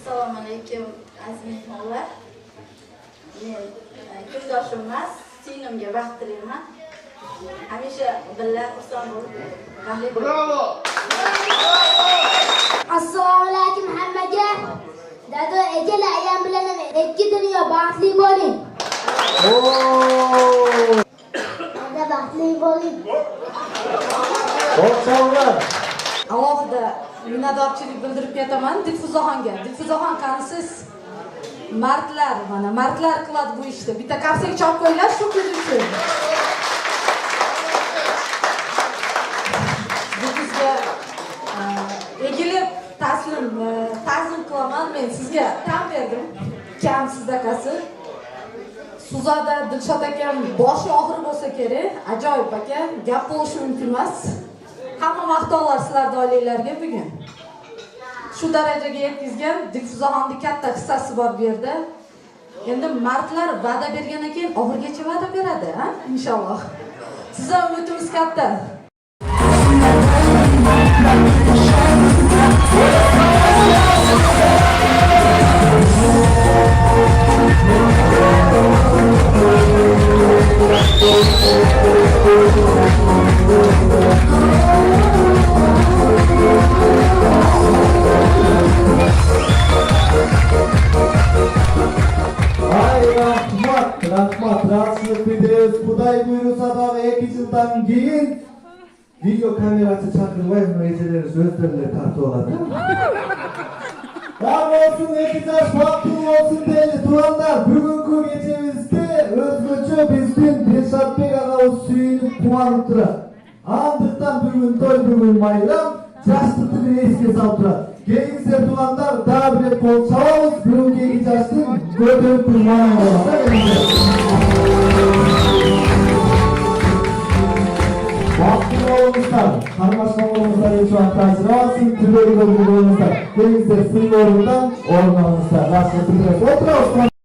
Assalomu alaykum aziz mehmonlar. Men kundoshim emas, singlimga vaqt tilayman. Hamisha birga xursand bo'lib, rahmat. Bravo! Assalomu alaykum hammaga. Dado egala ayam bilan ikki dunyo baxtli bo'ling. Mana baxtli bo'ling. O'rtoqlar, Alohida minnatdorchilik bildirib ketaman Dilfuzaxonga. Dilfuzaxon qanisiz? Martlar qiladi bu ishni. Bitta kapsak chop qo'yinglar shu qiz uchun. Bu qizga egilib ta'zim qilaman. Men sizga tan berdim. Kam sizdaqasi. Suzada Dilshod akam boshi og'ir bo'lsa kerak. Ajoyib aka, gap bo'lishi mumkin emas. Hamma maqtovlar sizlarning oilalarga bugun. Shu darajaga yetkazgan Dilfuzaxonning katta hissasi bor bu yerda. Endi martlar va'da bergandan keyin oxirgacha va'da beradi, ha? Inshaalloh. Sizlar umidimiz katta. Rahmat bildirib, Xudoy buyursa da 2 yildan keyin video kamerasi chaqirmay rejalarni so'zlarga tortib oladi. Var olsun, ekizash vaqti olsun deyli turanlar. Bugungi kechemizda o'zgacha bizning Dilshodbek og'amiz suyunib quvonib turadi. Andiqdan bugun to'y, bugun bayram, jashtlikni esga solib turadi. Kelingizlar turanlar, daha bir qo'l chalamiz. Bugungi kechasini ko'rib turmay bo'ladi. Vakti olmuşlar, karmaşma olmuşlar, hiç vakti olsun, tübeli olmuşlar. Denizde suyun orundan olmamışlar. Başka bir oturalım.